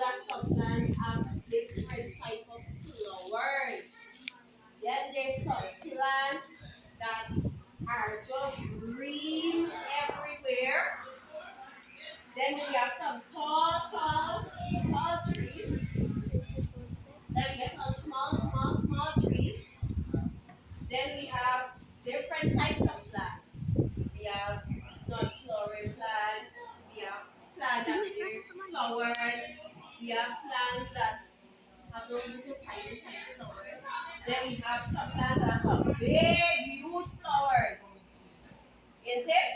that some plants have different type of flowers. Then there's some plants that are just green everywhere. Then we have some tall trees. Then we have some small trees. Then we have different types of plants. We have non-flowering plants. We have plants that bear flowers. We have plants that have those little tiny flowers. Then we have some plants that have some big, huge flowers. Isn't it?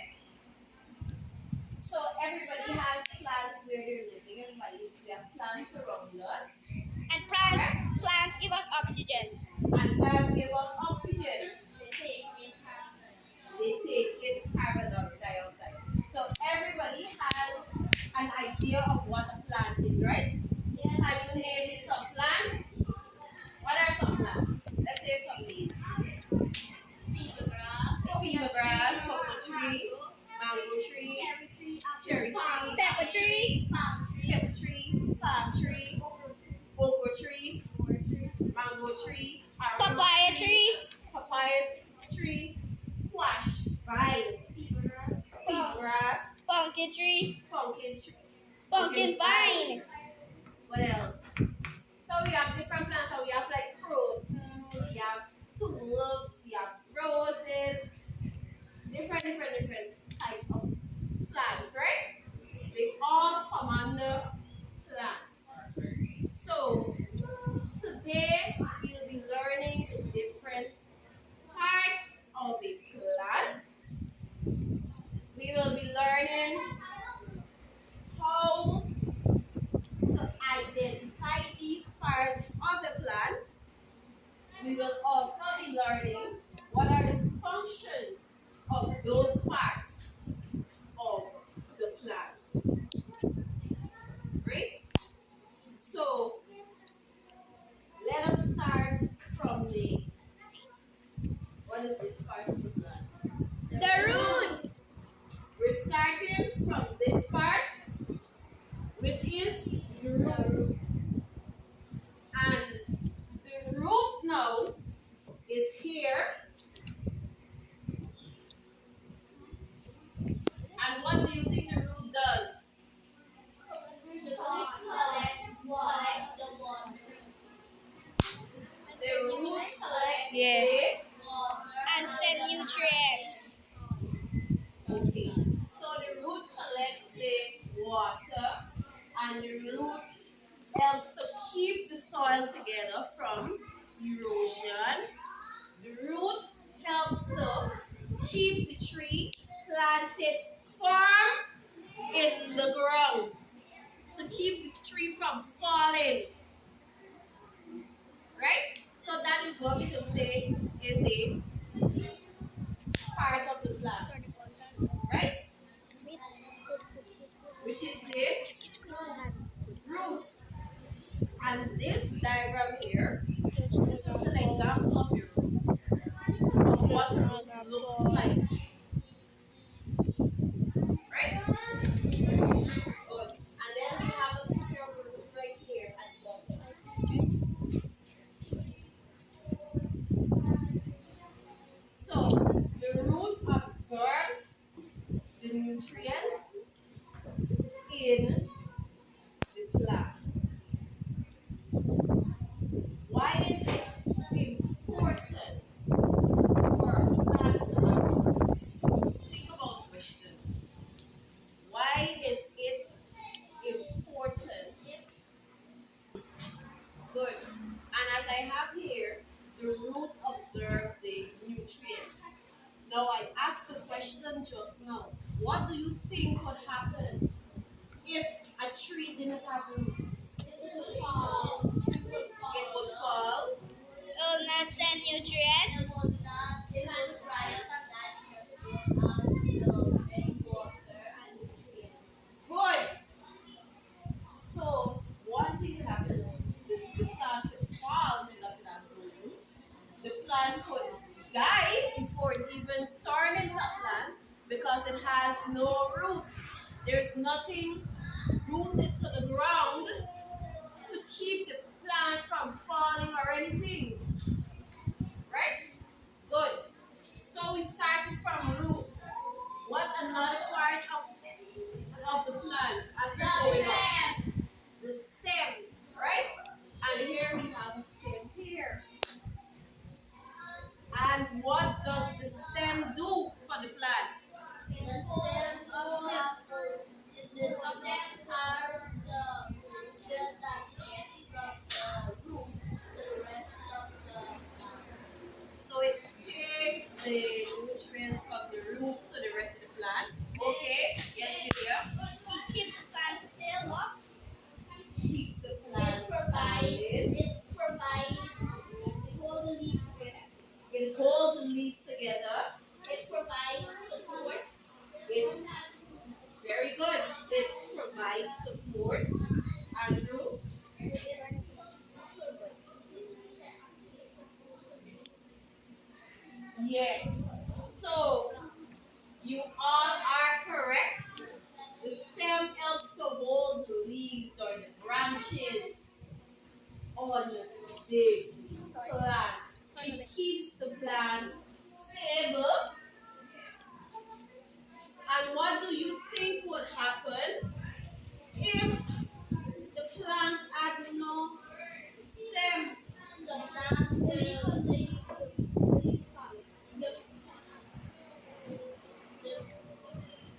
So everybody has plants where they're living. We have plants around us. And plants give us oxygen. And plants give us oxygen. They take in carbon dioxide. So everybody has an idea of what a plant is, right? Yes. Can you name me some plants? What are some plants? Let's say some names. Fever grass, cocoa tree, mango tree, cherry tree, Pepper tree, palm tree, cocoa tree, mango tree, papaya tree, papaya tree, squash, vine, fever grass, pumpkin tree, pumpkin vine. What else? So we have different plants. So we have like croton, we have tulips, we have roses, different types of plants, right? They all come under plants. So today we'll be learning the different parts of a plant. We will be learning how to identify these parts of the plant. We will also be learning what are the functions of those parts of the plant. Right? So let us start from what is this part of the plant? The root. We're starting from this part, which is the root. And the root now is here. And what do you think the root does? The root collects the And send nutrients. okay. So the root collects the water, and the root helps to keep the soil together from erosion. The root helps to keep the tree planted firm in the ground, to keep the tree from falling. Right? So that is what we could say is a part of the plant. Right? Which is the root. And this diagram here, this is an example of your root, of what a root looks like. Right? Good. And then we have a picture of a root right here at the bottom. So the root absorbs the nutrients in the plant. Why is it important for a plant to have roots? Think about the question. Why is it important? Good. And as I have here, the root absorbs the nutrients. Now I asked the question just now. What do you think would happen if a tree didn't have roots? It would fall. It would fall. It will not send nutrients. It would dry up on that because it won't have any water and nutrients. Good. So one thing would happen. The plant could fall because it has no roots. The plant could die before it even turn into a plant because it has no roots. There's nothing rooted to the ground changes on the plant. It keeps the plant stable. And what do you think would happen if the plant had no stem? The plant will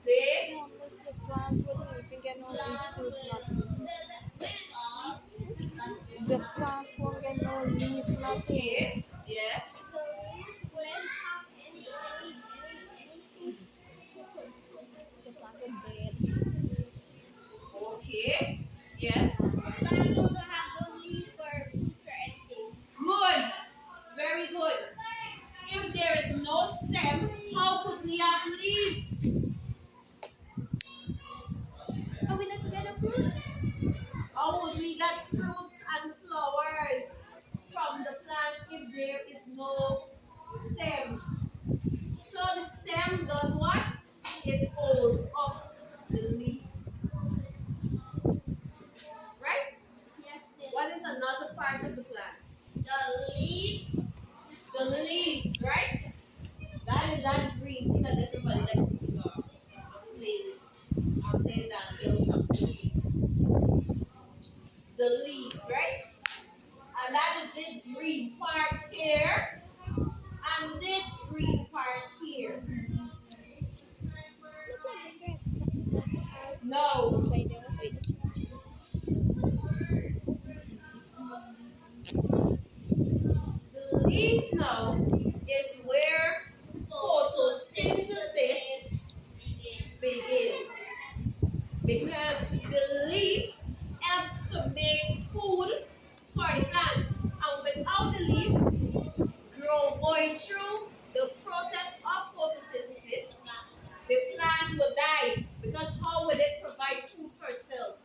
They Thomas the plant will living and no leaf fruit nothing. The plant won't get no leaf nothing. okay, yes, The plant will dead. okay, yes. the plant will not have no leaf or fruits or anything. Good, very good. If there is no stem, how could we have leaves? Are we not get a fruit? How would we get fruits and flowers from the plant if there is no stem? So the stem does what? It holds up the leaves. Right? Yes, What is another part of the plant? the leaves. The leaves, right? That is that green thing that everybody likes to pick up and play with. And then that yellow something. The leaves, right? And that is this green part here. And this green part here. No. Say there was wait. The leaf now is where photosynthesis begins. Because the leaf helps to make food for the plant. And without the leaf going through the process of photosynthesis, the plant will die. Because how would it provide food for itself?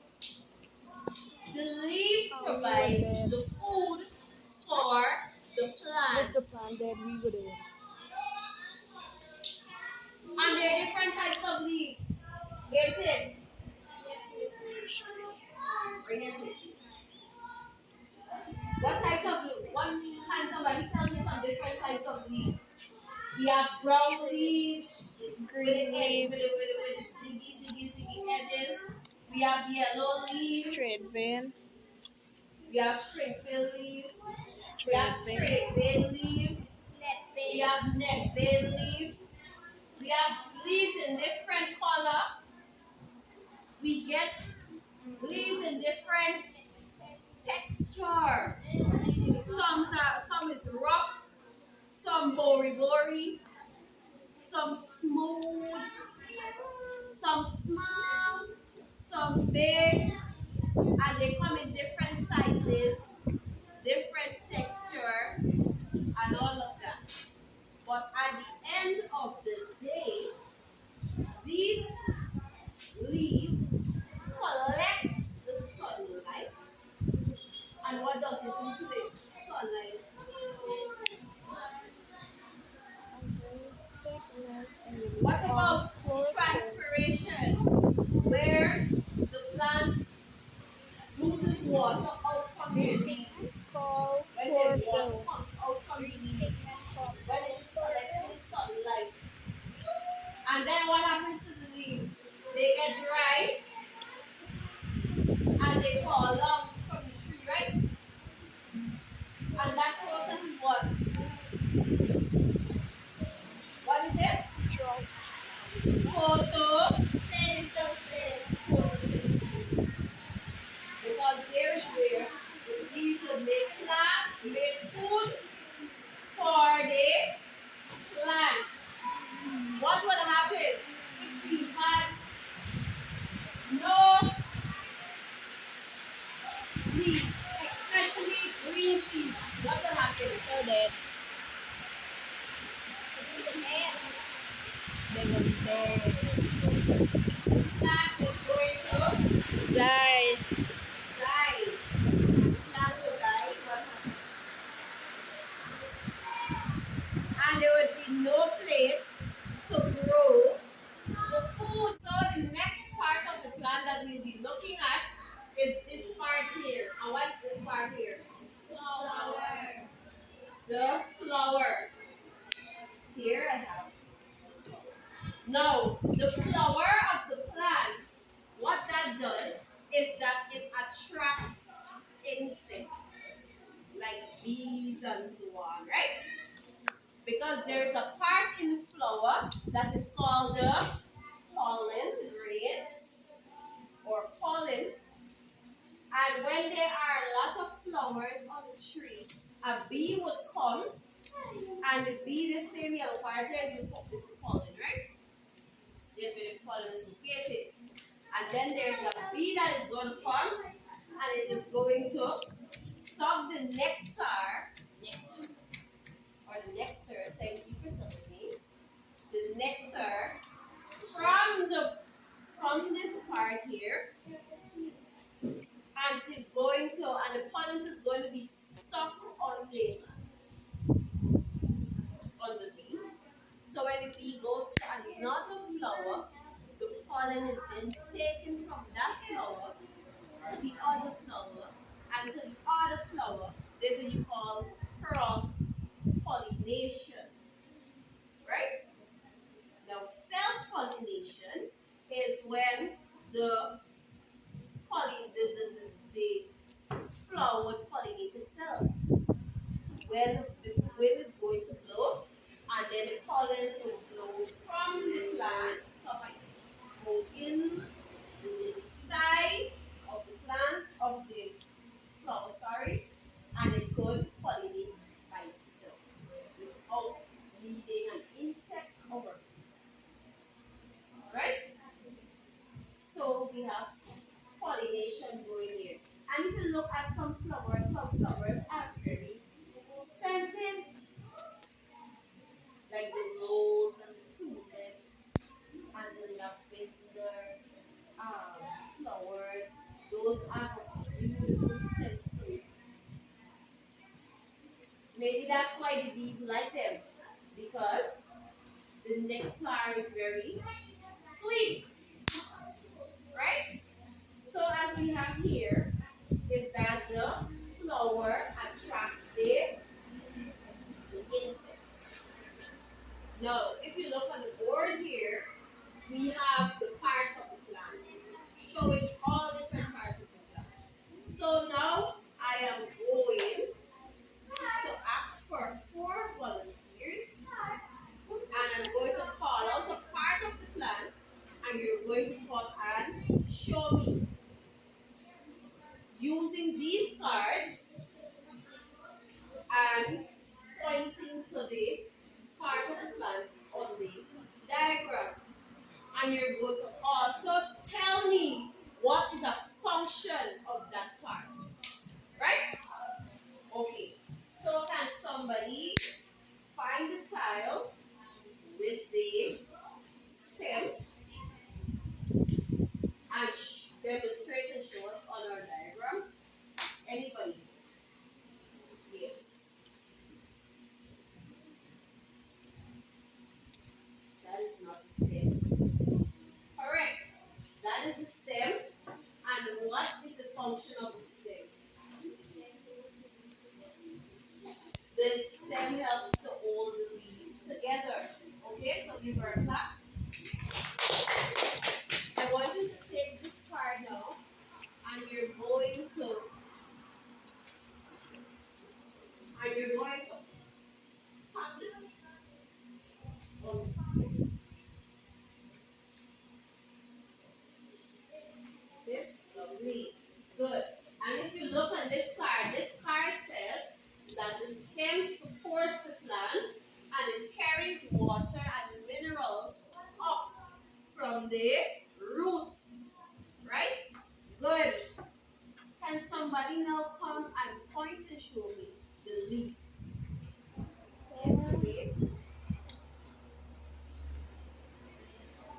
The leaves provide the food for the With plant. the plant dead we would have. And there are different types of leaves. Get it? Bring it, please. What types of leaves? Can somebody tell me some different types of leaves? We have brown leaves Green leaf, with ziggy edges. We have yellow leaves. straight vein, We have Springfield leaves. We straight have vein. straight vein leaves. Net We vein. have net vein leaves. We have leaves in different color. We get leaves in different texture. Some is rough, some bori, some smooth, some small, some big, and they come in different sizes, different texture, and all of that. But at the end of the day, these leaves collect the sunlight. And what does it do to the sunlight? What about transpiration? Where the plant loses water out from the leaves. Call When for the water fill. comes out from the leaves, when it is collecting sunlight. And then what happens to the leaves? They get dry and they fall down from the tree, right? And that process is what? What is it? Drought. Photosynthesis. Because there is where the leaves will make food for the plant. What will happen if we had no leaves, especially green leaves? What will happen? So dead. They will dead. Plant is going to Die. die. Plant will die. What happens? And there would be no place to grow the food. So the next part of the plant that we'll be looking at is this part here. The flower of the plant, what that does is that it attracts insects like bees and so on, right? Because there's a part in the flower that is called the pollen grains or pollen. And when there are a lot of flowers on the tree, a bee would come and the bee, the same yellow part, there is the pollen, right? There's where the pollen is located. And then there's a bee that is going to come and it is going to suck the nectar, or the nectar, thank you for telling me, the nectar from this part here, and it's going to, and the pollen is going to be stuck on the bee. So when the bee goes to another flower, the pollen is then taken from that flower to the other flower, and to the other flower. This is what you call cross pollination, right? Now, self pollination is when the the flower would pollinate itself. When the wind is going to blow, and then the pollens will blow from the plant, so I go in the side of the plant, of the flower, sorry, and it could pollinate by itself without needing an insect over. Alright? So we have pollination going here. And if you look at some flowers are very scented, like the rose and the tulips and the lavender flowers. Those are beautiful scent. Maybe that's why the bees like them, because the nectar is very sweet, right? So as we have here, is that the flower attracts the insects. Now, if you look on the board here, we have the parts of the plant, showing all different parts of the plant. So now I am going to ask for 4 volunteers, and I'm going to call out a part of the plant, and you're going to come and show me using these cards and pointing to the part of the plant on the diagram. And you're going to also tell me what is a function of that part. Right? Okay. So can somebody find the tile with the stem and demonstrate and show us on our diagram? Anybody? Yes. That is not the stem. Correct. That is the stem. And what is the function of the stem? The stem helps to hold the leaf together. Okay, so give her a clap. I want you to take this card now, and you're going to tap it on the stem. Okay, lovely. Good. And if you look on this card says that the stem supports the plant and it carries water and minerals up from the roots. Right? Good. Can somebody now come and point and show me the leaf? Yes, okay.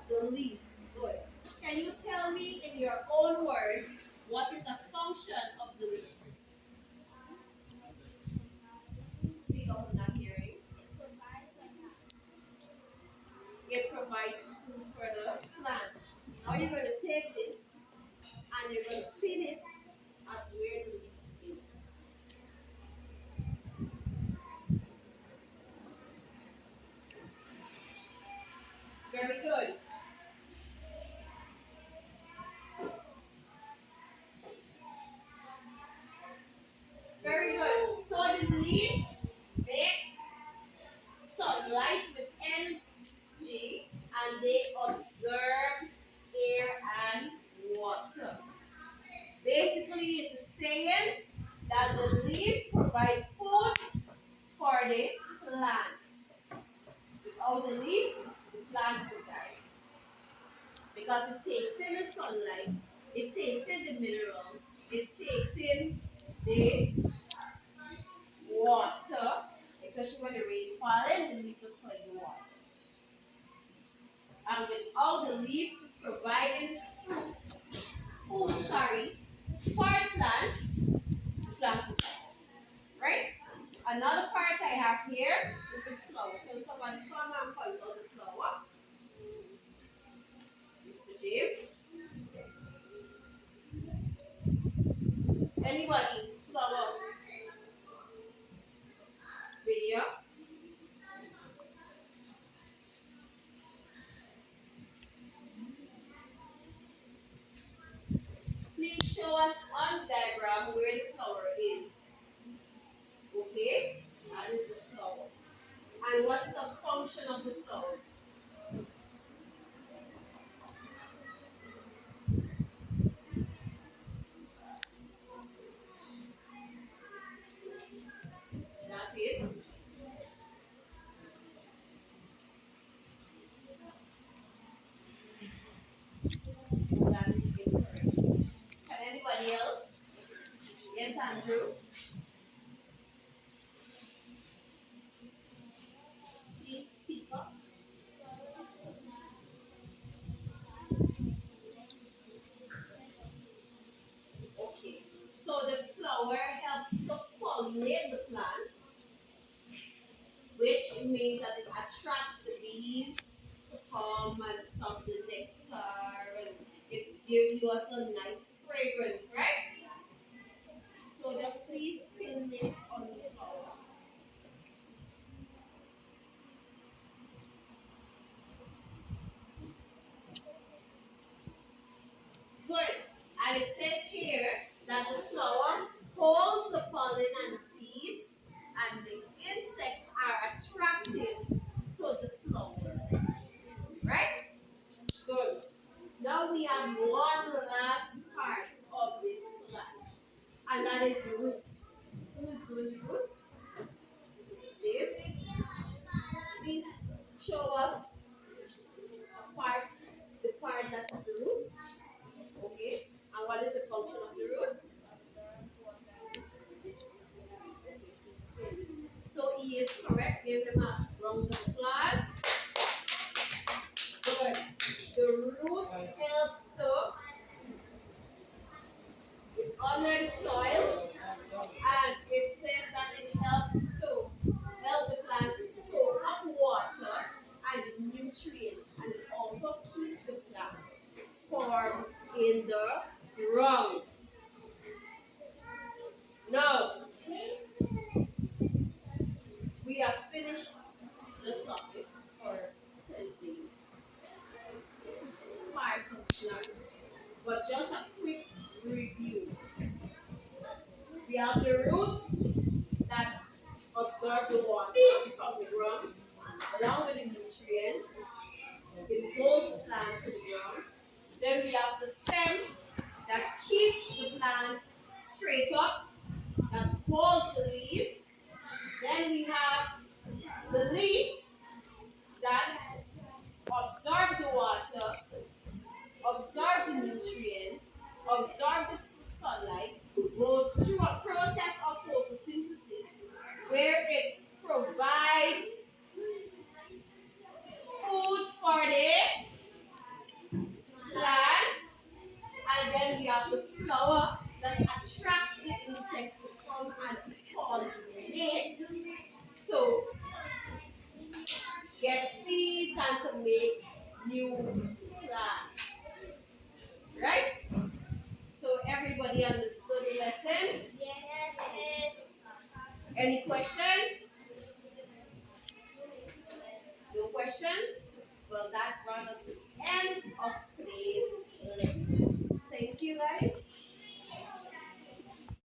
The leaf. Good. Can you tell me in your own words what is the function of the leaf? Speak up, I'm not hearing. It provides food for the plant. Now you're going to take this and you're going to pin it at where the leaf is. Very good. simply mix sunlight with energy and they absorb air and water. Basically, it is saying that the leaf provide food for the plant. Without the leaf, the plant will die. Because it takes in the sunlight, it takes in the minerals, it takes in the water, especially when the rain falling, the leaf is collect the water. And without the leaf providing food, for the plant will die. Right? Another part I have here is the flower. Can someone come and point out the flower? Mr. James? Anybody? Flower video? Please show us on diagram where the flower is. Okay? That is the flower. And what is the function of the flower? That's it. That is incorrect. Can anybody else? Yes, Andrew? Please speak up. Okay. So the flower helps to pollinate the plant, which means that it attracts the bees to come and suck the nectar and it gives you us a nice fragrance, right? So just please pin this on the flower. Good. And it says here that the flower holds the pollen and the seeds, and the insects are attracted to the flower. Right? Good. Now we have one last part of this plant, and that is the root. Who is doing the root? James. Please show us the part that is the root. Okay. And what is the function of the root? So he is correct. Give him a round of applause. Good. The root helps to, it's under the soil, and it says that it helps to help the plants soak up water and nutrients, and it also keeps the plant formed in the ground. Now, we have finished the topic for today. Parts of plant. But just a quick review. We have the root that absorb the water from the ground, along with the nutrients. It holds the plant to the ground. Then we have the stem that keeps the plant straight up, that holds the leaves. Then we have the leaf that absorb the water, absorb the nutrients, absorb the sunlight, goes through a process of photosynthesis where it provides food for the plants, and then we have the flower that attracts the insects to come and pollinate to get seeds and to make new plants. Right? So everybody understood the lesson? Yes. Any questions? No questions? Well, that brought us to the end of today's lesson. Thank you, guys.